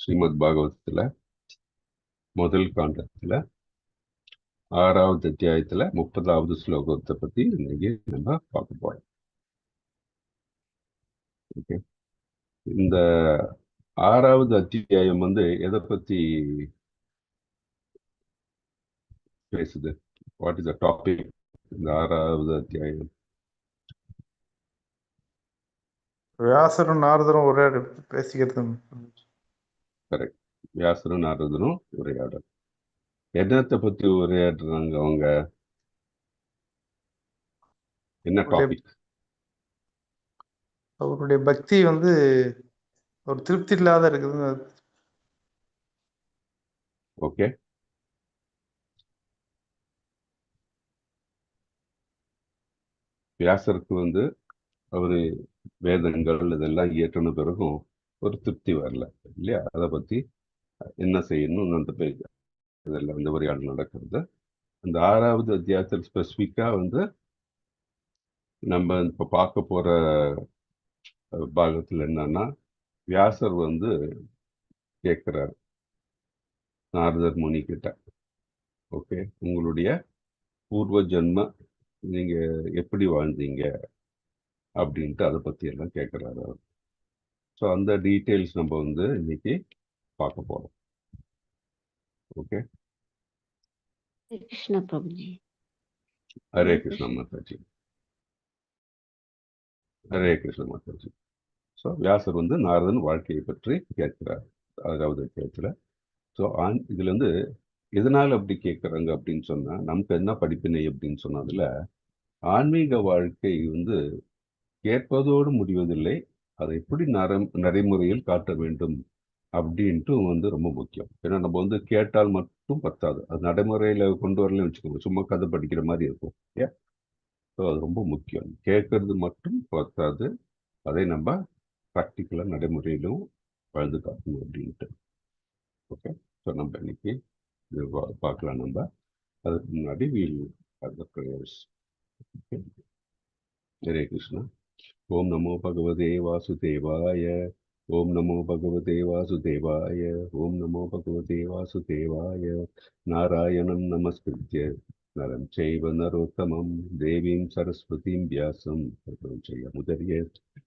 ஸ்ரீமத் பாகவதத்துல முதல் காண்டத்துல 6வது அத்தியாயத்துல 30வது ஸ்லோகத்தை பத்தி இன்னைக்கு நம்ம பார்க்க போறோம். ஓகே, இந்த 6வது அத்தியாயம் எதை பத்தி பேசுது? What is the topic? இந்த 6வது அத்தியாயம் வியாசரும் நாரதரும் ஒரே பேசிக்கிறது. கரெக்ட். வியாசரும் நாரதரும் உரையாடல். என்னத்தை பத்தி உரையாடுறாங்க அவங்க? என்ன டாபிக்? அவருடைய பக்தி ஒரு திருப்தி இல்லாத இருக்குது. ஓகே, வியாசருக்கு அவரு வேதங்கள் இதெல்லாம் இயற்றின பிறகும் ஒரு திருப்தி வரல இல்லையா? அதை பத்தி என்ன செய்யணும் அந்த பேஜ் இதெல்லாம் இந்த உரையாடல் நடக்கிறது. அந்த 6வது அத்தியாயத்தில் ஸ்பெசிஃபிக்கா நம்ம இப்ப பார்க்க போற பாகத்துல என்னன்னா, வியாசர் கேட்கிறார் நாரதர் முனி கிட்ட, ஓகே, உங்களுடைய பூர்வ ஜென்ம நீங்க எப்படி வாழ்ந்தீங்க அப்படின்ட்டு அதை பத்தி எல்லாம் கேட்கிறாரு அவர். ஸோ அந்த டீட்டெயில்ஸ் நம்ம இன்னைக்கு பார்க்க போறோம். ஓகே, கிருஷ்ண பிரபுஜி. ஹரே கிருஷ்ண மாதாஜி. ஹரே கிருஷ்ண மாதாஜி. ஸோ வியாசர் நாரதன் வாழ்க்கையை பற்றி கேட்கிறார் 6வது அத்தியாயத்துல. ஸோ இதுல எதனால அப்படி கேட்குறாங்க அப்படின்னு சொன்னா, நமக்கு என்ன படிப்பினை அப்படின்னு சொன்னதுல ஆன்மீக வாழ்க்கை கேட்பதோடு முடிவதில்லை, அதை எப்படி நடைமுறையில் காட்ட வேண்டும் அப்படின்ட்டு ரொம்ப முக்கியம். ஏன்னா நம்ம கேட்டால் மட்டும் பத்தாது, அது நடைமுறையில கொண்டு வரலன்னு வச்சுக்கோங்க, சும்மா கதை படிக்கிற மாதிரி இருக்கும். ஏன்? ஸோ அது ரொம்ப முக்கியம். கேட்கறது மட்டும் பத்தாது, அதை நம்ம ப்ராக்டிக்கலா நடைமுறையிலும் வாழ்ந்து காட்டணும் அப்படின்ட்டு. ஓகே, ஸோ நம்ம இன்னைக்கு இது பார்க்கலாம். நம்ம அதுக்கு முன்னாடி ஹரே கிருஷ்ணா. ஓம் நமோ பகவதே வாசுதேவாய. ஓம் நமோ பகவதே வாசுதேவாய. ஓம் நமோ பகவதே வாசுதேவாய. நாராயணம் நமஸ்கிருத்ய நரம் செய்வ நரோத்தமம் தேவீம் சரஸ்வதீம் வியாசம் முதரிய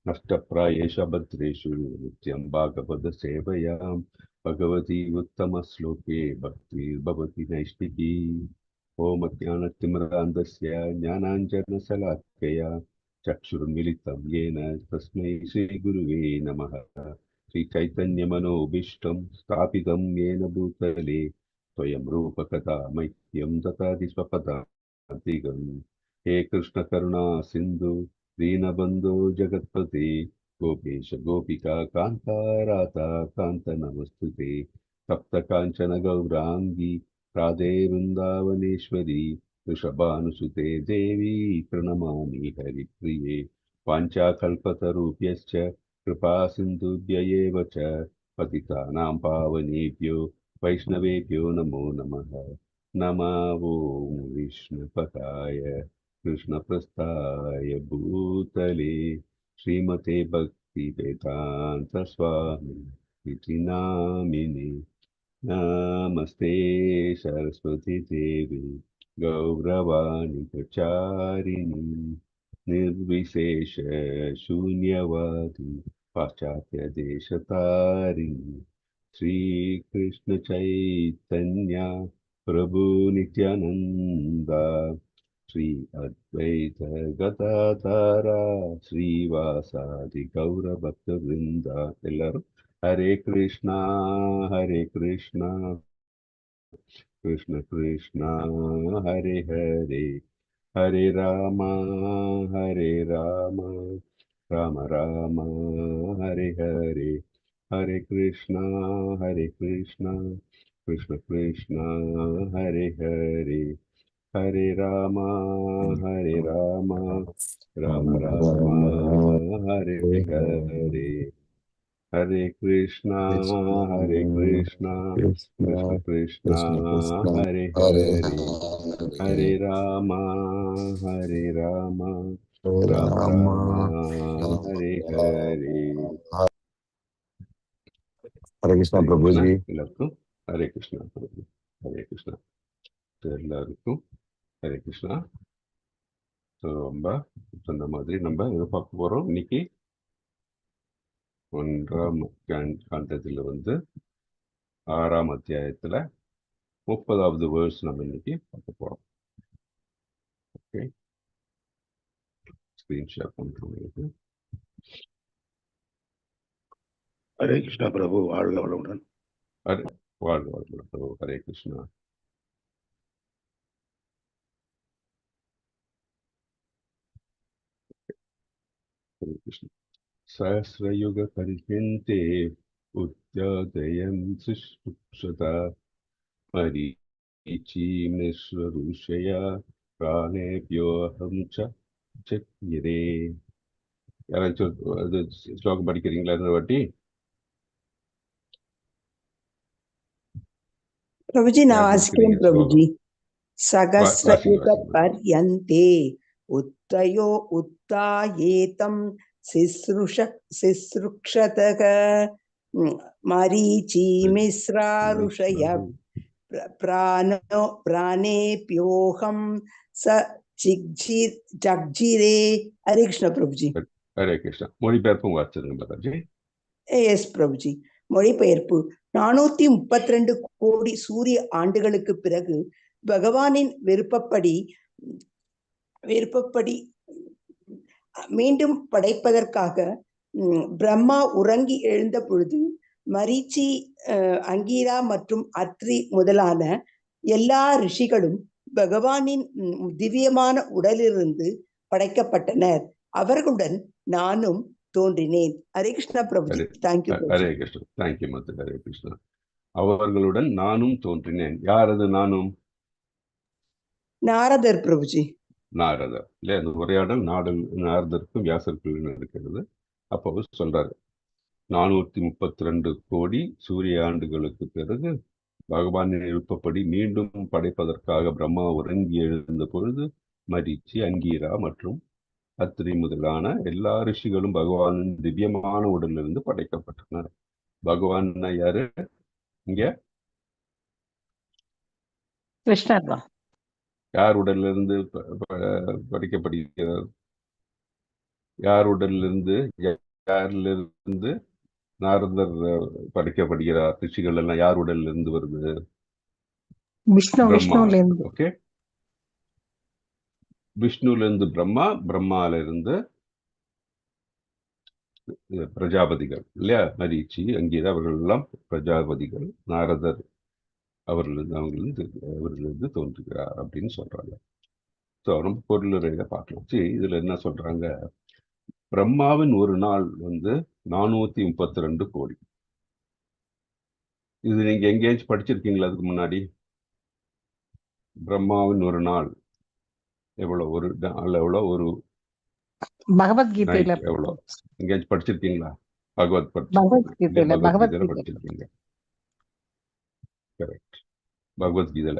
நஷ்டப்பிராயேஷ பத்ரேஷு நித்யம் பாகவத சேவையாம் பகவதி உத்தம ஸ்லோகே பக்தி பவதி நைஷ்டிகி. ஓம் அஜ்ஞானதிமிராந்தஸ்ய ஞானாஞ்சனசலாக்கயா चक्षुर्मिलितं येन तस्मै श्रीगुरुवे नमः. श्रीचैतन्यमनोभीष्टं स्थापितं येन भूतले स्वयं रूपकथा मह्यं ददाति स्वपदान्तिकं. हे कृष्णकरुणा सिन्धु दीनबन्धो जगत्पते गोपेश गोपिका कान्ता राधा कान्त नमस्तुते. सप्तकाञ्चन गौराङ्गी राधे वृन्दावनेश्वरी वृषभानुसुते देवी प्रणमामि हरिप्रिये. वाञ्छाकल्पतरुभ्यश्च कृपा सिन्धुभ्य एव च पतितानां पावनेभ्यो वैष्णवेभ्यो नमो नमः. नमो विष्णुपदाय कृष्णप्रस्थाय भूतले श्रीमते भक्तिवेदान्त स्वामी इति नामिने. नमस्ते सरस्वती देवी गौरवाणी प्रचारिणी निर्विशेष शून्यवादी पाश्चात्य देशतारिणी. श्री कृष्ण चैतन्य प्रभु नित्यानंदा श्री अद्वैत गदाधरा श्रीवासादि गौर भक्त वृंदा. एल्लरू हरे कृष्णा कृष्ण कृष्ण हरे हरे, हरे राम राम राम हरे हरे. हरे कृष्ण कृष्ण कृष्ण हरे हरे, हरे राम राम राम हरे हरे. हरे कृष्णा कृष्ण कृष्ण हरे हरे, हरे राम राम राम हरे हरे. हरे कृष्णा हरे प्रभु कृष्णा जी। எல்லாருக்கும் ஹரே கிருஷ்ணா பிரபு. ஹரே கிருஷ்ணா எல்லாருக்கும் ஹரே கிருஷ்ணா. ரொம்ப சொன்ன மாதிரி நம்ம எதை பார்க்க போறோம் இன்னைக்கு? 1ஆம் காண்டத்துல 6ஆம் அத்தியாயத்துல 30வது வேர்ஸ் நம்ம இன்னைக்கு பார்க்க போறோம். ஓகே, ஸ்கிரீன் ஷேர் பண்றோம். ஹரே கிருஷ்ணா பிரபு, வாழ்க வளமுடன். ஹரே வாழ்க வாழ்க பிரபு. ஹரே கிருஷ்ணா. ஹரே கிருஷ்ணா. சஹஸ்ரயுக பரிஹ்யந்தே உத்யாதயம் சுஷ்ருக்ஷதா மரீச்சீமிஸ்வருஷயா பிராணேபியோஹம் சக்னிரே. யாராச்சும் அது ஸ்லோகம் படிக்கிறீங்களா இந்த வாட்டி? प्रभुजी நான் யார் வாசிக்கிறேன் படிக்கிறீங்க ஸ்லோகம்? प्रभुजी. சகஸ்ரயுக வாசிங்க. பர்யந்தே உத்தயோ உத்தாயேதம் சிஸ்ருக்ஷதக மரீச்சி மிஸ்ரா ருஷய பிராணேப்யோகம் ச ஜக்ஜிரே. ஹரே கிருஷ்ண பிரபுஜி. ஹரே கிருஷ்ணா. மொழிபெயர்ப்பும் வாசிச்சிருங்க பாலாஜி. எஸ் பிரபுஜி. மொழிபெயர்ப்பு. 432 கோடி சூரிய ஆண்டுகளுக்கு பிறகு பகவானின் விருப்பப்படி மீண்டும் படைப்பதற்காக பிரம்மா உறங்கி எழுந்த பொழுது மரீச்சி, அங்கீரா மற்றும் அத்ரி முதலான எல்லா ரிஷிகளும் பகவானின் திவ்யமான உடலிலிருந்து படைக்கப்பட்டனர். அவர்களுடன் நானும் தோன்றினேன். ஹரே கிருஷ்ணா பிரபுஜி. தேங்க்யூ. ஹரே கிருஷ்ணா. தேங்க்யூ மத்து. ஹரே கிருஷ்ணா. அவர்களுடன் நானும் தோன்றினேன். யார் அது நானும்? நாரதர் பிரபுஜி. நாரதர் இல்லையா? அந்த உரையாடல் நாரதருக்கும் வியாசருக்கும் இருக்கிறது. அப்போ சொல்றாரு, 432 கோடி சூரிய ஆண்டுகளுக்கு பிறகு பகவானின் விருப்பப்படி மீண்டும் படைப்பதற்காக பிரம்மா உறங்கி எழுந்த பொழுது மரீச்சி, அங்கீரா மற்றும் அத்ரி முதலான எல்லா ரிஷிகளும் பகவானின் திவ்யமான உடலிலிருந்து படைக்கப்பட்டனர். பகவான் யாரு இங்க? கிருஷ்ணர் தான். யார் உடலிலிருந்து படைக்கப்படுகிறார்? யார் உடலிலிருந்து யாரிலிருந்து நாரதர் படைக்கப்படுகிறார்? ரிஷிகள் எல்லாம் யார் உடல்ல இருந்து வருது? விஷ்ணுல இருந்து. ஓகே, விஷ்ணுல இருந்து பிரம்மா, பிரம்மால இருந்து பிரஜாபதிகள் இல்லையா? மரீச்சி, அங்கீரா அவர்கள் எல்லாம் பிரஜாபதிகள். நாரதர் அவர்களிருந்து தோன்றுகிறார் அப்படின்னு சொல்றாங்க. ஸோ ரொம்ப பொருளுரையில பார்க்கலாம். சரி, இதுல என்ன சொல்றாங்க? பிரம்மாவின் ஒரு நாள் 432 கோடி. இது நீங்க எங்கேயாச்சும் படிச்சிருக்கீங்களா அதுக்கு முன்னாடி? பிரம்மாவின் ஒரு நாள் எவ்வளவு? ஒரு நாள் எவ்வளவு? ஒரு பகவத்கீதையில எவ்வளவு? எங்கேயாச்சும் படிச்சிருக்கீங்களா? பகவத்கீதையில படிச்சிருக்கீங்க. கரெக்ட், பகவத்கீதையில.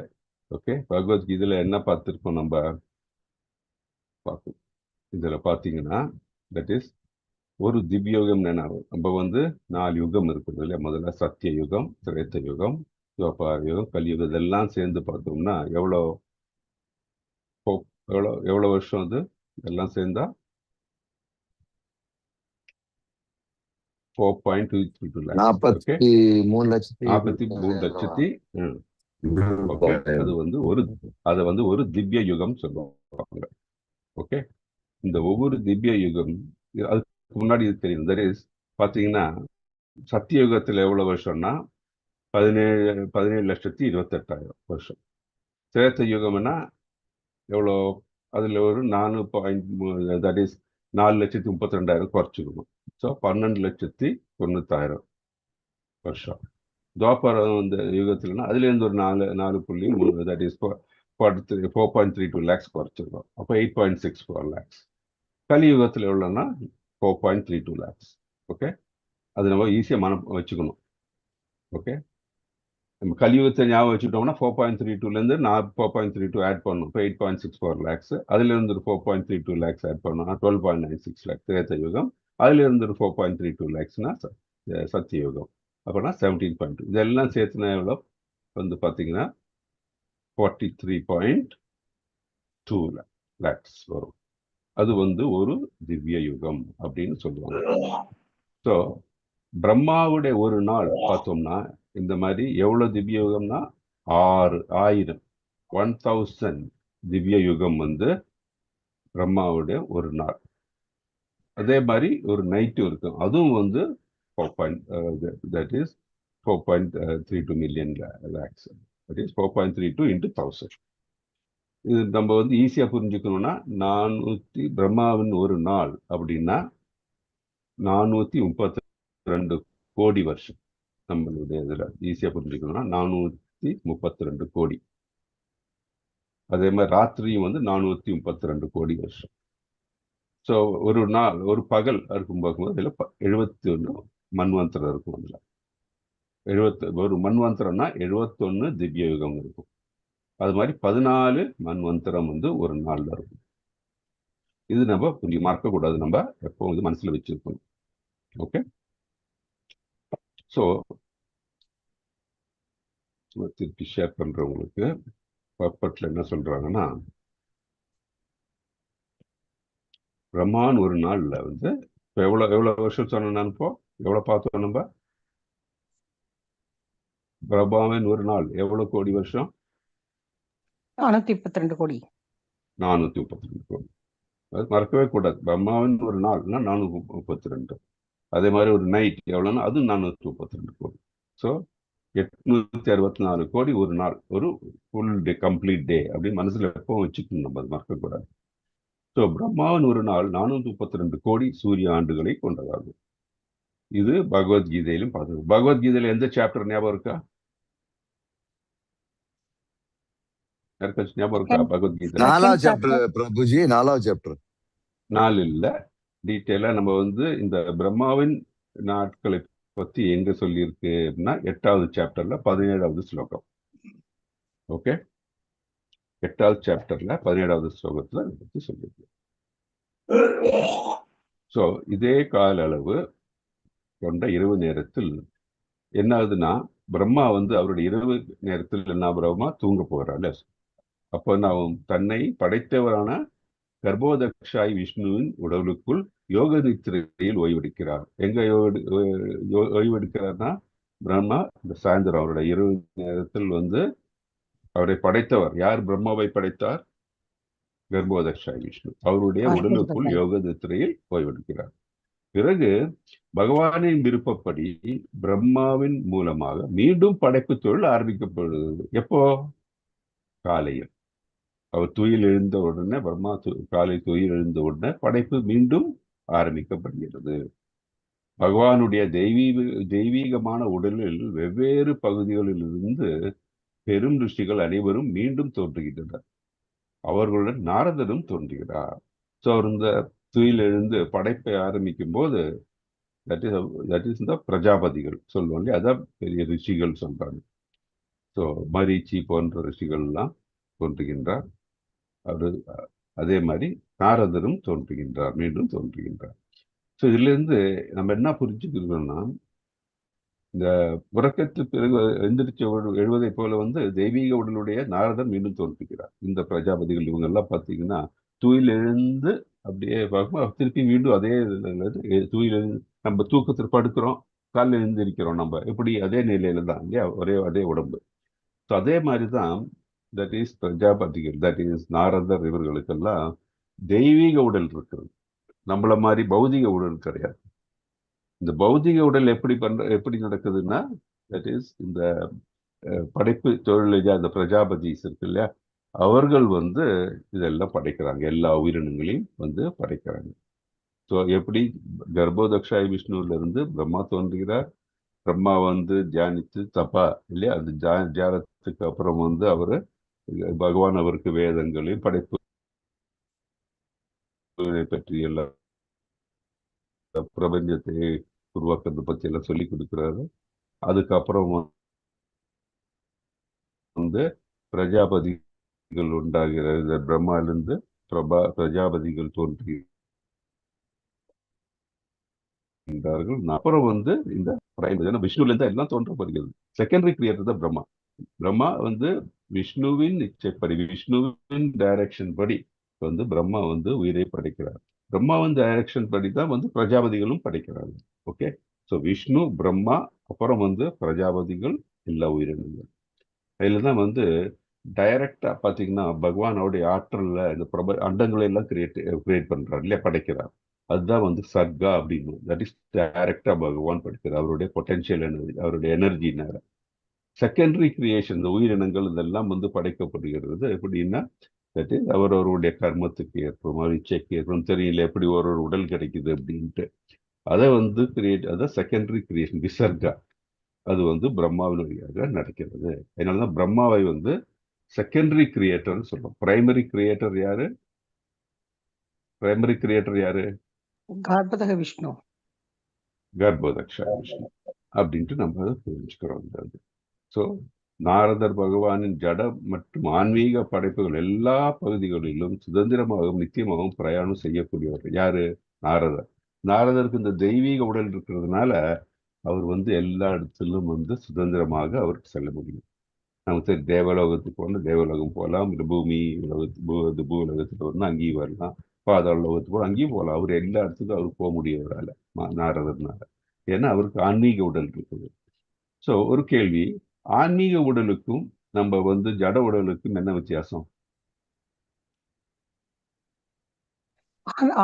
ஓகே, பகவத்கீதையில என்ன பார்த்திருக்கோம் நம்ம? பார்ப்போம். இதுல பாத்தீங்கன்னா தட் இஸ் ஒரு திவ்யோகம். நம்ம 4 யுகம் இருக்குது இல்லையா? முதல்ல சத்திய யுகம், திரேத்த யுகம், துவாபர யுகம், கலியுகம். இதெல்லாம் சேர்ந்து பார்த்தோம்னா எவ்வளவு வருஷம் அது? எல்லாம் சேர்ந்தா 4.232 lakhs. 43 லட்சத்தி. ஓகே, அது ஒரு திவ்ய யுகம் சொல்லுவாங்க. ஓகே, இந்த ஒவ்வொரு திவ்ய யுகம் அதுக்கு முன்னாடி இது தெரியும். தட் இஸ் பாத்தீங்கன்னா சத்திய யுகத்துல எவ்வளவு வருஷம்னா 17,28,000 வருஷம். திரேத்த யுகம்னா எவ்வளோ? அதுல ஒரு 4.3, தட் இஸ் 4,32,000 குறைச்சிக்கணும். ஸோ 12,90,000 வருஷம். துவாபரம் யுகத்துலன்னா அதுல இருந்து ஒரு 4.3, தட் இஸ் 4.32 lakhs குறைச்சிருக்கோம். அப்போ 8.64 lakhs. கலியுகத்தில் எவ்வளோன்னா 4.32 lakhs. ஓகே, அது நம்ம ஈஸியாக வச்சுக்கணும். ஓகே, நம்ம கலியுகத்தை ஞாபகம் வச்சுட்டோம்னா 4.32லேருந்து 4.32 ஆட் பண்ணணும். இப்போ 8.64 lakhs. அதுலேருந்து ஒரு 4.32 lakhs ஆட் பண்ணோம்னா 12.96 lakhs திரேத்த யுகம். அதுலேருந்து ஒரு 4.32 lakhsனா சத்தியயுகம். அப்போனா 17.2 இதெல்லாம் சேர்த்துனா எவ்வளோ வந்து பார்த்தீங்கன்னா 43.2 lakhs வரும். அது வந்து ஒரு திவ்ய யுகம் அப்படின்னு சொல்லுவாங்க. ஸோ பிரம்மாவுடைய ஒரு நாள் பார்த்தோம்னா இந்த மாதிரி எவ்வளவு திவ்ய யுகம்னா 1000 திவ்ய யுகம் வந்து பிரம்மாவுடைய ஒரு நாள். அதே மாதிரி ஒரு நைட்டு இருக்கும், அதுவும் வந்து 4.32 million lakhs. That is 4.32 into 1000. இது நம்ம வந்து ஈஸியா புரிஞ்சுக்கணும்னா 400 பிரம்மாவின் ஒரு நாள் அப்படின்னா 432 கோடி வருஷம். நம்மளுடைய இதுல ஈஸியா புரிஞ்சுக்கணும்னா 432 கோடி. அதே மாதிரி ராத்திரியும் வந்து 432 கோடி வருஷம். ஸோ ஒரு நாள் ஒரு பகல் இருக்கும்போது இதில் 71 மன்வந்தரம் இருக்கும். அதில் ஒரு மன்வந்தரம்னா 71 திவ்ய யுகம் இருக்கும். அது மாதிரி 14 மன்வந்தரம் வந்து ஒரு நாள்ல இருக்கும். இது நம்ம கொஞ்சம் மறக்கக்கூடாது, நம்ம எப்போ வந்து மனசுல வச்சிருக்கணும். ஓகே, ஸோ திருப்பி ஷேர் பண்றவங்களுக்கு பர்பட்ல என்ன சொல்றாங்கன்னா, பிரம்மான் ஒரு நாள்ல வந்து இப்போ எவ்வளவு வருஷம் சொன்னோம் நான், இப்போ எவ்வளவு பார்த்தோம் நம்ம? பிரம்மாவின் ஒரு நாள் எவ்வளவு கோடி வருஷம்? 432 கோடி. 432 கோடி. அது மறக்கவே கூடாது. பிரம்மாவின் ஒரு நாள்னா 432. அதே மாதிரி ஒரு நைட் எவ்வளோன்னா அது 432 கோடி. ஸோ 864 கோடி ஒரு நாள், ஒரு ஃபுல் டே, கம்ப்ளீட் டே அப்படின்னு மனசுல எப்பவும் வச்சுக்கணும், நம்ம அது மறக்கக்கூடாது. ஸோ பிரம்மாவின் ஒரு நாள் 432 கோடி சூரிய ஆண்டுகளை கொண்டதாகும். இது பகவத்கீதையிலும் பார்த்து. பகவத்கீதையில எந்த சாப்டர் ஞாபகம் இருக்கா? யாருக்காச்சும் ஞாபகம் இருக்கா? பகவத்கீதை 4வது சாப்டர் பிரபுஜி, 4வது சாப்டர். 4 இல்ல, டீட்டெயிலா நம்ம வந்து இந்த பிரம்மாவின் நாட்களை பத்தி எங்க சொல்லியிருக்கு அப்படின்னா 8வது சாப்டர்ல 17வது ஸ்லோகம். ஓகே, 8வது சாப்டர்ல 17வது ஸ்லோகத்துல இதை பத்தி சொல்லியிருக்கு. ஸோ இதே கால அளவு கொண்ட இரவு நேரத்தில் என்ன ஆகுதுன்னா, பிரம்மா வந்து அவருடைய இரவு நேரத்தில் என்ன பிரம்மா தூங்க போகிறாள். அப்போ நான் தன்னை படைத்தவரான கர்ப்போதக்ஷாய் விஷ்ணுவின் உடலுக்குள் யோக நித்திரையில் ஓய்வெடுக்கிறார். எங்க ஓய்வெடுக்கிறார்னா, பிரம்மா இந்த சாயந்தரம் அவருடைய இரவு நேரத்தில் வந்து அவரை படைத்தவர் யார்? பிரம்மாவை படைத்தார் கர்ப்போதக்ஷாய் விஷ்ணு. அவருடைய உடலுக்குள் யோக நித்திரையில் ஓய்வெடுக்கிறார். பிறகு பகவானின் விருப்பப்படி பிரம்மாவின் மூலமாக மீண்டும் படைப்பு தொழில் ஆரம்பிக்கப்படுகிறது. எப்போ? காலையில். அவர் துயில் எழுந்த உடனே, பிரம்மா காலை துயில் எழுந்த உடனே படைப்பு மீண்டும் ஆரம்பிக்கப்படுகிறது. பகவானுடைய தெய்வீகமான உடலில் வெவ்வேறு பகுதிகளில் இருந்து பெரும் ரிஷிகள் அனைவரும் மீண்டும் தோன்றுகின்றனர். அவர்களுடன் நாரதரும் தோன்றுகிறார். ஸோ அவர் இந்த துயில் எழுந்து படைப்பை ஆரம்பிக்கும் போது தட் இஸ் இந்த பிரஜாபதிகள் சொல்லுவாங்க, அதான் பெரிய ரிஷிகள் சொல்றாங்க. ஸோ மரீச்சி போன்ற ரிஷிகள்லாம் தோன்றுகின்றார். அவர் அதே மாதிரி நாரதரும் தோன்றுகின்றார், மீண்டும் தோன்றுகின்றார். ஸோ இதுல இருந்து நம்ம என்ன புரிஞ்சுக்கிறோம்னா, இந்த உறக்கத்துக்கு பிறகு எந்திரிச்சு எழுவதை போல வந்து தெய்வீக உடலுடைய நாரதர் மீண்டும் தோன்றுகிறார். இந்த பிரஜாபதிகள் இவங்க எல்லாம் பார்த்தீங்கன்னா துயில் எழுந்து அப்படியே பார்க்கும், திருப்பி மீண்டும் அதே துயில் எழுந்து, நம்ம தூக்கத்தில் படுக்கிறோம், காலையில் எழுந்திருக்கிறோம், நம்ம எப்படி அதே நிலையில தான் இல்லையா, அதே உடம்பு. ஸோ அதே மாதிரி தான் தட் இஸ் பிரஜாபதிகள், தட் இஸ் நாரதர், இவர்களுக்கெல்லாம் தெய்வீக உடல் இருக்கிறது. நம்மள மாதிரி பௌதிக உடல் கிடையாது. இந்த பௌதிக உடல் எப்படி நடக்குதுன்னா, தட் இஸ் இந்த படைப்பு தொழில் அந்த பிரஜாபதிஸ் இருக்கு இல்லையா, அவர்கள் வந்து இதெல்லாம் படைக்கிறாங்க, எல்லா உயிரினங்களையும் வந்து படைக்கிறாங்க. ஸோ எப்படி கர்ப்போதக்ஷாய் விஷ்ணுல இருந்து பிரம்மா தோன்றுகிறார். பிரம்மா வந்து தியானித்து தப்பா இல்லையா, அந்த தியானத்துக்கு அப்புறம் வந்து அவரு பகவான் அவருக்கு வேதங்களையும் படைப்பு பற்றி எல்லாம் பிரபஞ்சத்தை உருவாக்குறதை பற்றி எல்லாம் சொல்லி கொடுக்கிறாரு. அதுக்கப்புறம் வந்து பிரஜாபதிகள் உண்டாகிற இந்த பிரம்மாலிருந்து பிரஜாபதிகள் தோன்றி என்றார்கள். அப்புறம் வந்து இந்த பிரைமரி, ஏன்னா விஷ்ணுல இருந்து எல்லாம் தோன்றப்படுகிறது. செகண்டரி கிரியேட்டர் தான் பிரம்மா. பிரம்மா வந்து விஷ்ணுவின் இச்சைப்படி, விஷ்ணுவின் டைரக்ஷன் படி வந்து பிரம்மா வந்து உயிரை படைக்கிறார். பிரம்மாவின் டைரக்ஷன் படி தான் வந்து பிரஜாபதிகளும் படைக்கிறாங்க. ஓகே, ஸோ விஷ்ணு, பிரம்மா, அப்புறம் வந்து பிரஜாபதிகள், எல்லா உயிரினங்கள். அதுல தான் வந்து டைரக்டா பாத்தீங்கன்னா பகவானோடைய ஆற்றல்ல இந்த அண்டங்களை எல்லாம் கிரியேட் பண்றாரு இல்லையா, படைக்கிறார். அதுதான் வந்து சர்க்கா அப்படின்னு, தட் இஸ் டைரக்டா பகவான் படைக்கிறார் அவருடைய பொட்டன்ஷியல் எனர்ஜி, அவருடைய எனர்ஜினால. செகண்டரி கிரியேஷன், இந்த உயிரினங்கள் இதெல்லாம் வந்து படைக்கப்படுகிறது எப்படின்னா, தட் இஸ் அவரவருடைய கர்மத்துக்கு ஏற்ப, இச்சைக்கு ஏற்ப, தெரியல எப்படி ஒரு உடல் கிடைக்குது அப்படின்ட்டு அதை வந்து அதான் செகண்டரி கிரியேஷன், விசர்கா. அது வந்து பிரம்மாவின் வழியாக நடக்கிறது. அதனாலதான் பிரம்மாவை வந்து செகண்டரி கிரியேட்டர்னு சொல்றோம். பிரைமரி கிரியேட்டர் யாரு? பிரைமரி கிரியேட்டர் யாரு? கர்ப்பதக விஷ்ணு. கர்ப்பதக்ஷா விஷ்ணு அப்படின்ட்டு நம்ம அதை புரிஞ்சுக்கிறோம். ஸோ நாரதர் பகவானின் ஜட மற்றும் ஆன்மீக படைப்புகள் எல்லா பகுதிகளிலும் சுதந்திரமாகவும் நித்தியமாகவும் பிரயாணம் செய்யக்கூடியவர் யாரு? நாரதர். நாரதருக்கு இந்த தெய்வீக உடல் இருக்கிறதுனால அவர் வந்து எல்லா இடத்திலும் வந்து சுதந்திரமாக அவருக்கு செல்ல முடியும். நமக்கு தேவலோகத்துக்கு போனால் தேவலோகம் போகலாம், இந்த பூமி உலகத்து பூலோகத்துக்கு வரணும் அங்கேயும் வரலாம், பாதாள லோகத்துக்கு போகலாம் அங்கேயும் போகலாம். அவர் எல்லா இடத்துக்கும் அவருக்கு போக முடியவரால, நாரதர்னால. ஏன்னா அவருக்கு ஆன்மீக உடல் இருக்குது. ஸோ ஒரு கேள்வி, ஆன்மீக உடலுக்கும் நம்ம வந்து ஜட உடலுக்கும் என்ன வித்தியாசம்?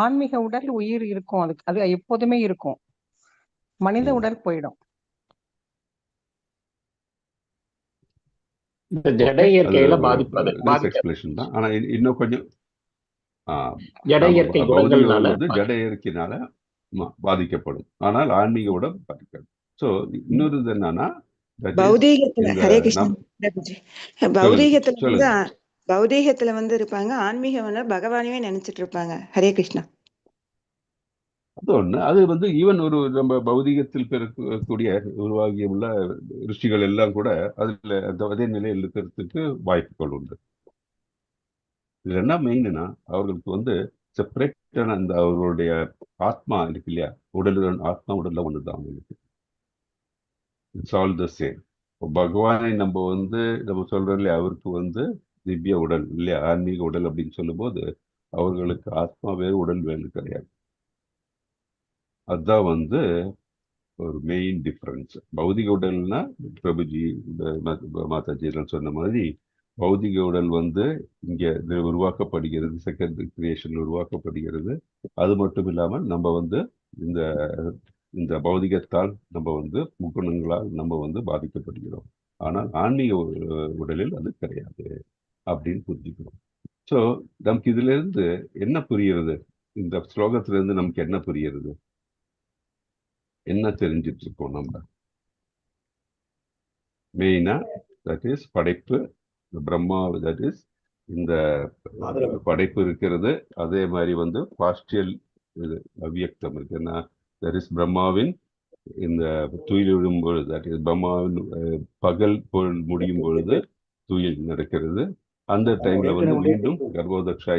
ஆன்மீக உடல் உயிர் இருக்கும், அதுக்கு அது எப்போதுமே இருக்கும். மனித உடல் போயிடும். இந்த ஜட இயற்கையில பாதிப்பது எக்ஸ்பிளேஷன் தான். ஆனா இன்னும் கொஞ்சம் ஜட இயற்கை பௌதிக உடல் குணங்கள்னால வந்து ஜட இயற்கையினால பாதிக்கப்படும், ஆனால் ஆன்மீக உடல் பாதிக்காது. ஸோ இன்னொரு இது என்னன்னா, பௌதீகத்துல ஹரே கிருஷ்ணா பௌதீகத்துல வந்து சொல்லுங்க. பௌதீகத்துல வந்து இருப்பாங்க, ஆன்மீகம் வந்து பகவானையே நினைச்சிட்டு இருப்பாங்க. ஹரே கிருஷ்ணா. அது ஒண்ணு. அது வந்து ஈவன் ஒரு நம்ம பௌதிகத்தில் பெறக்கூடிய உருவாகி உள்ள ருஷிகள் எல்லாம் கூட அதுல அதே நிலையில் இருக்கிறதுக்கு வாய்ப்புகள் உண்டு. இதுல என்ன மெயின்னா, அவர்களுக்கு வந்து செப்பரேட்டான அந்த அவர்களுடைய ஆத்மா இருக்கு இல்லையா, உடலுடன் ஆத்மா உடல்ல ஒண்ணுதான் அவங்களுக்கு. It's all the same. பகவானை நம்ம வந்து நம்ம சொல்றோம் இல்லையா, அவருக்கு வந்து திவ்ய உடல் இல்லையா, ஆன்மீக உடல் அப்படின்னு சொல்லும் போது அவர்களுக்கு ஆத்மா வேறு உடல் வேறு கிடையாது. அதுதான் வந்து ஒரு மெயின் டிஃபரன்ஸ். பௌதிக உடல்னா பிரபுஜி மாதாஜி எல்லாம் சொன்ன மாதிரி பௌதிக உடல் வந்து இங்க உருவாக்கப்படுகிறது, செகண்டரி கிரியேஷன் உருவாக்கப்படுகிறது. அது மட்டும் இல்லாமல் நம்ம வந்து இந்த இந்த பௌதிகத்தால் நம்ம வந்து முக்குணங்களால் நம்ம வந்து பாதிக்கப்படுகிறோம். ஆனால் ஆன்மீக உடலில் அது கிடையாது அப்படின்னு புரிஞ்சுக்கிறோம். ஸோ நமக்கு இதுல இருந்து என்ன புரிகிறது? இந்த ஸ்லோகத்துல இருந்து நமக்கு என்ன புரிகிறது, என்ன தெரிஞ்சிட்டு இருக்கோம் நம்ம? மெயினா தட் இஸ் படைப்பு, பிரம்மா, தட் இஸ் இந்த படைப்பு இருக்கிறது. அதே மாதிரி வந்து பாஸ்டியல் இது அவ்வியக்தம் இருக்கு. ஏன்னா தட் இஸ் பிரம்மாவின் இந்த துயில் விழும் பொழுது, தட் இஸ் பிரம்மாவின் பகல் பொருள் முடியும் பொழுது துயில் நடக்கிறது. அந்த டைம்ல வந்து மீண்டும் கர்ப்போதக்ஷா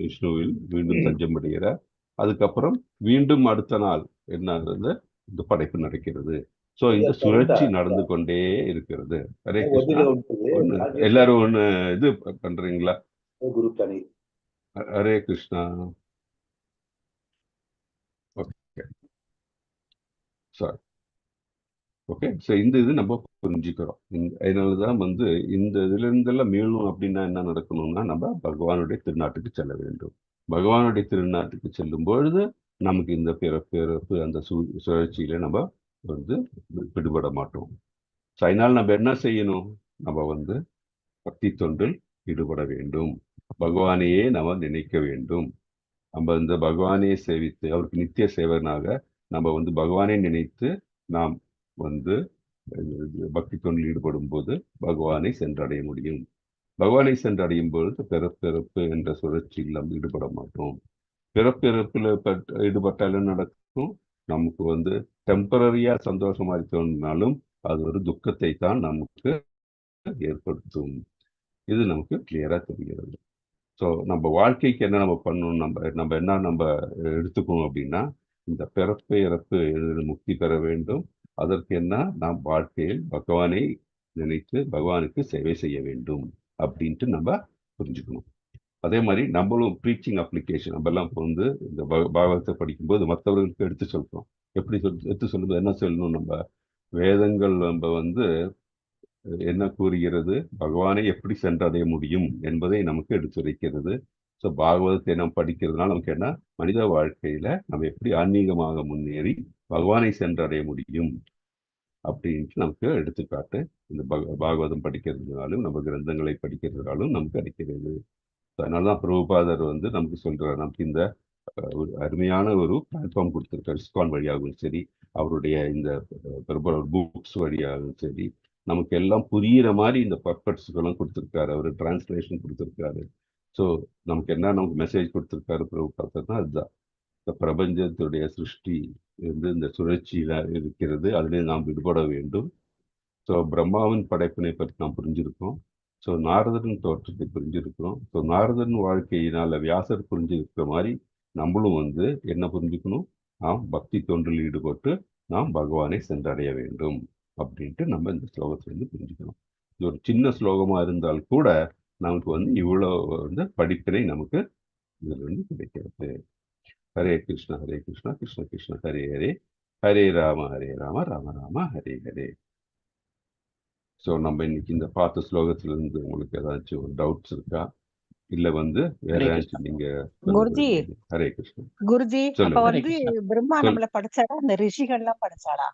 விஷ்ணுவில் மீண்டும் தஞ்சம் அடைகிறார். அதுக்கப்புறம் மீண்டும் அடுத்த நாள் என்ன ஆகுது, இந்த படைப்பு நடக்கிறது. ஸோ இந்த சுழற்சி நடந்து கொண்டே இருக்கிறது. ஹரே கிருஷ்ணா. எல்லாரும் ஒண்ணு இது பண்றீங்களா? Hare Krishna. Okay, sorry. Okay, so இந்த இது நம்ம புரிஞ்சுக்கிறோம். அதனாலதான் வந்து இந்த இதுல இருந்தெல்லாம் மீளும் அப்படின்னா என்ன நடக்கணும்னா, நம்ம பகவானுடைய திருநாட்டுக்கு செல்ல வேண்டும். பகவானுடைய திருநாட்டுக்கு செல்லும் பொழுது நமக்கு இந்த பிறப்பு அந்த சுழற்சியில நம்ம வந்து விடுபட மாட்டோம். ஸோ அதனால நம்ம என்ன செய்யணும்? நம்ம வந்து பக்தி தொண்டில் ஈடுபட வேண்டும். பகவானையே நம்ம நினைக்க வேண்டும். நம்ம இந்த பகவானையே சேவித்து அவருக்கு நித்திய சேவனாக நம்ம வந்து பகவானை நினைத்து நாம் வந்து பக்தி தொண்டில் ஈடுபடும் போது பகவானை சென்றடைய முடியும். பகவானை சென்றடையும் பொழுது பிறப்பிறப்பு என்ற சுழற்சியில் நாம் ஈடுபட மாட்டோம். பிறப்பிறப்புல ஈடுபட்டாலும் நடக்கும், நமக்கு வந்து டெம்பரரியா சந்தோஷமா இருக்கணும்னாலும் அது ஒரு துக்கத்தை தான் நமக்கு ஏற்படுத்தும். இது நமக்கு கிளியரா தெரிகிறது. ஸோ நம்ம வாழ்க்கைக்கு என்ன நம்ம பண்ணணும், நம்ம என்ன நம்ம எடுத்துக்கணும் அப்படின்னா, இந்த பிறப்பு இறப்பு முக்தி பெற வேண்டும். அதற்கு என்ன, நாம் வாழ்க்கையில் பகவானை நினைத்து பகவானுக்கு சேவை செய்ய வேண்டும் அப்படின்ட்டு நம்ம புரிஞ்சுக்கணும். அதே மாதிரி நம்மளும் ப்ரீச்சிங் அப்ளிகேஷன் நம்ம எல்லாம் இப்போ வந்து இந்த பாகவதத்தை படிக்கும்போது மற்றவர்களுக்கு எடுத்து சொல்றோம். எப்படி எடுத்து சொல்லும்போது என்ன சொல்லணும், நம்ம வேதங்கள் நம்ம வந்து என்ன கூறுகிறது, பகவானை எப்படி சென்றடைய முடியும் என்பதை நமக்கு எடுத்துரைக்கிறது. ஸோ பாகவதத்தை நாம் படிக்கிறதுனால நமக்கு என்ன, மனித வாழ்க்கையில நம்ம எப்படி ஆன்மீகமாக முன்னேறி பகவானை சென்றடைய முடியும் அப்படின்ட்டு நமக்கு எடுத்துக்காட்டு இந்த பாகவதம் படிக்கிறதுனாலும் நம்ம கிரந்தங்களை படிக்கிறதுனாலும் நமக்கு கிடைக்கிறது. அதனாலதான் பிரபுபாதர் வந்து நமக்கு சொல்றாரு, நமக்கு இந்த ஒரு அருமையான ஒரு பிளாட்ஃபார்ம் கொடுத்துருக்காரு. இஸ்கான் வழியாகவும் சரி, அவருடைய இந்த புக்ஸ் வழியாகவும் சரி, நமக்கு எல்லாம் புரியிற மாதிரி இந்த பர்பட்ஸ்க்கெல்லாம் கொடுத்துருக்காரு. அவர் டிரான்ஸ்லேஷன் கொடுத்துருக்காரு. ஸோ நமக்கு என்ன நமக்கு மெசேஜ் கொடுத்துருக்காரு பிரபுபாதர்னா அதுதான், இந்த பிரபஞ்சத்துடைய சிருஷ்டி வந்து இந்த சுழற்சியில இருக்கிறது, அதிலே நாம் விடுபட வேண்டும். ஸோ பிரம்மாவின் படைப்பினை பற்றி நாம் புரிஞ்சிருக்கோம். ஸோ நாரதரின் தோற்றத்தை புரிஞ்சிருக்கிறோம். ஸோ நாரதரின் வாழ்க்கையினால வியாசர் புரிஞ்சிருக்கிற மாதிரி நம்மளும் வந்து என்ன புரிஞ்சுக்கணும், நாம் பக்தி தொண்டில் ஈடுபட்டு நாம் பகவானை சென்றடைய வேண்டும் அப்படின்ட்டு நம்ம இந்த ஸ்லோகத்திலிருந்து புரிஞ்சுக்கணும். இது ஒரு சின்ன ஸ்லோகமா இருந்தால் கூட நமக்கு வந்து இவ்வளவு வந்து படிப்பினை நமக்கு இதுல இருந்து கிடைக்கிறது. ஹரே கிருஷ்ணா கிருஷ்ண கிருஷ்ண ஹரே ஹரே, ஹரே ராம ராம ராம ஹரே ஹரே. ஸோ நம்ம இன்னைக்கு இந்த பார்த்த ஸ்லோகத்துல இருந்து உங்களுக்கு ஏதாச்சும் ஒரு டவுட்ஸ் இருக்கா, இல்ல வந்து வேற ஏதாச்சும் நீங்க குருஜி ஹரே கிருஷ்ணா குருஜி அப்ப சொல்லுங்க. ஹரே வந்து கிருஷ்ணா. பிரம்மா நம்மள படிச்சாரா, அந்த ரிஷிகள்லாம் படிச்சாரா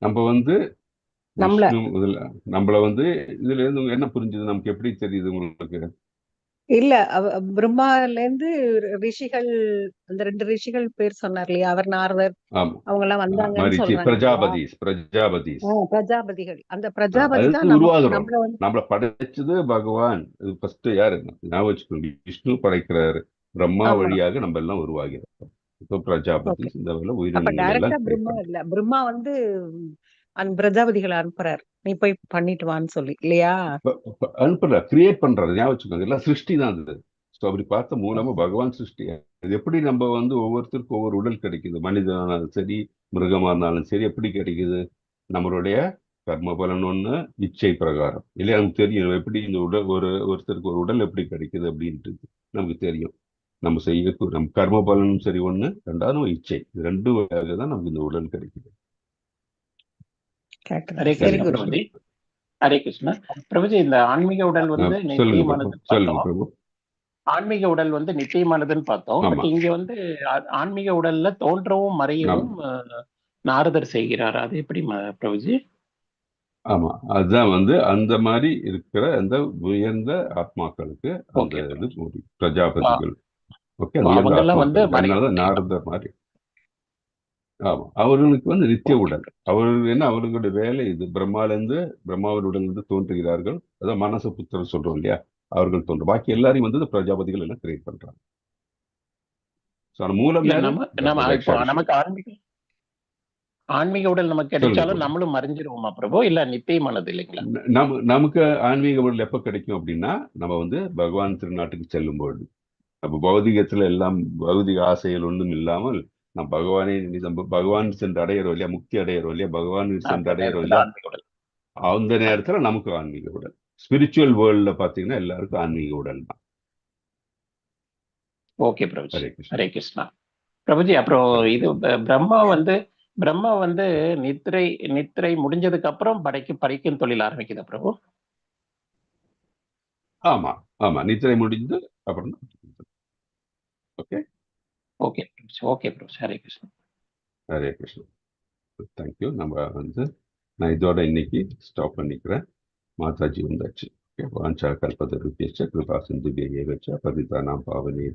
நம்ம வந்து நம்மள? விஷ்ணு நம்மள வந்து இதுல இருந்து என்ன புரிஞ்சுது, நமக்கு எப்படி தெரியுது உங்களுக்கு? இல்ல பிரம்மால இருந்து ரிஷிகள், அந்த 2 ரிஷிகள் பேர் சொன்னார் இல்லையா, அவர் நாரதர் ஆமா, அவங்க எல்லாம் வந்தாங்கன்னு மரிச்சி சொல்றாங்க இல்லையா? பிரஜாபதிஸ் பிரஜாபதிகள், அந்த பிரஜாபதி அது தான் உருவாகிறோம். நம்மள வந்து நம்மள படைச்சது பகவான். இது ஃபர்ஸ்ட் யாரு ஞாபகம் வச்சுக்கோங்க, விஷ்ணு படைக்கிறாரு, பிரம்மா ஆமா. வழியாக நம்ம எல்லாம் உருவாகிறோம். இப்போ பிரஜாபதி இந்த வேலை அப்ப உயிரினங்கள் டைரக்டா எல்லாம் பிரம்மா இல்ல, பிரம்மா வந்து அந்த பிரஜாபதிகளை அனுப்புறாரு, நீ போய் பண்ணிட்டு வான்னு சொல்லி இல்லையா? அனுப்புற கிரியேட் பண்றது ஞாபகம் வச்சுக்கோங்க, எல்லாம் சிருஷ்டி தான் அது. ஸோ அப்படி பார்த்த மூலமா பகவான் சிருஷ்டி. அது எப்படி நம்ம வந்து ஒவ்வொருத்தருக்கும் ஒவ்வொரு உடல் கிடைக்குது, மனிதனாலும் சரி மிருகமா இருந்தாலும் சரி, எப்படி கிடைக்குது, நம்மளுடைய கர்ம பலன் ஒண்ணு, இச்சை பிரகாரம் இல்லையா, நமக்கு தெரியும் எப்படி இந்த உடல் ஒருத்தருக்கு ஒரு உடல் எப்படி கிடைக்குது அப்படின்ட்டு நமக்கு தெரியும். நம்ம நம்ம கர்ம பலனும் சரி ஒண்ணு, ரெண்டாவது நம்ம இச்சை, இது ரெண்டு வகையாக தான் நமக்கு இந்த உடல் கிடைக்குது. ஹரே சரி கிருஷ்ணா குருஜி. பிரபுஜி. ஹரே கிருஷ்ணா பிரபுஜி. இந்த ஆன்மீக உடல் வந்து சொல்லுங்க நித்தியமானதுன்னு சொல்லுங்க பார்த்தோம். பிரபு. ஆன்மீக உடல் வந்து நித்தியமானதுன்னு பார்த்தோம். ஆமா. பட் இங்க வந்து ஆன்மீக உடல்ல தோன்றவும் மறையவும் நாரதர் செய்கிறார். அது எப்படி பிரபுஜி? ஆமா, அதுதான் வந்து அந்த மாதிரி இருக்கிற அந்த உயர்ந்த ஆத்மாக்களுக்கு அந்த Okay. இது முடியும். பிரஜாபதிகள். ஓகே, So, உயர்ந்த அவங்கெல்லாம் வந்து ஆத்மாக்கள். அதனாலதான் நாரதர் மாதிரி. ஆமா, அவர்களுக்கு வந்து நித்திய உடல். அவர்கள் என்ன, அவர்களுடைய வேலை இது. பிரம்மாவின் உடல் இருந்து தோன்றுகிறார்கள். அதான் மனச புத்திரர் சொல்றோம் இல்லையா, அவர்கள் தோன்றும். பாக்கி எல்லாரையும் வந்து பிரஜாபதிகள் எல்லாம் கிரியேட் பண்றாங்க. So, அந்த மூலம் இல்ல, யாரு? நம்ம இப்போ நமக்கு ஆன்மீக உடல் நமக்கு கிடைச்சாலும் நம்மளும் மறைஞ்சிருவோமா பிரபு, இல்ல நித்தியமானது இல்லைங்களா? நமக்கு ஆன்மீக உடல் எப்ப கிடைக்கும் அப்படின்னா, நம்ம வந்து பகவான் திருநாட்டுக்கு செல்லும்போது, அப்ப பௌதிகத்துல எல்லாம் பௌதிக ஆசைகள் ஒன்றும் இல்லாமல் நம்ம பகவான் சென்று அடையிறோம் இல்லையா, முக்தி அடையிறோம் இல்லையா, பகவான் சென்று அடையிறோம் இல்லையா, ஆன்மீக உடல். அந்த நேரத்துல நமக்கு ஆன்மீக உடல். ஸ்பிரிச்சுவல் வேர்ல்ட்ல பாத்தீங்கன்னா எல்லாருக்கும் ஆன்மீக உடல் தான். ஓகே பிரபுஜி. ஹரே கிருஷ்ணா. ஹரே கிருஷ்ணா பிரபுஜி. அப்புறம் இது பிரம்மா வந்து நித்திரை முடிஞ்சதுக்கு அப்புறம் படைக்கும் தொழில் ஆரம்பிக்குதா பிரபு? ஆமா ஆமா, நித்திரை முடிந்து அப்புறம் ஓகே ஓகே ஓகே பிரபு. ஹரே கிருஷ்ணா. ஹரே கிருஷ்ணா. தேங்க்யூ. நம்ம வந்து நான் இதோட இன்னைக்கு ஸ்டாப் பண்ணிக்கிறேன். மாதாஜி வந்தாச்சு. வாஞ்சா கல்பதருபியச்ச கிருபா சிந்துபிய ஏகச்ச பதிதானாம் பாவனே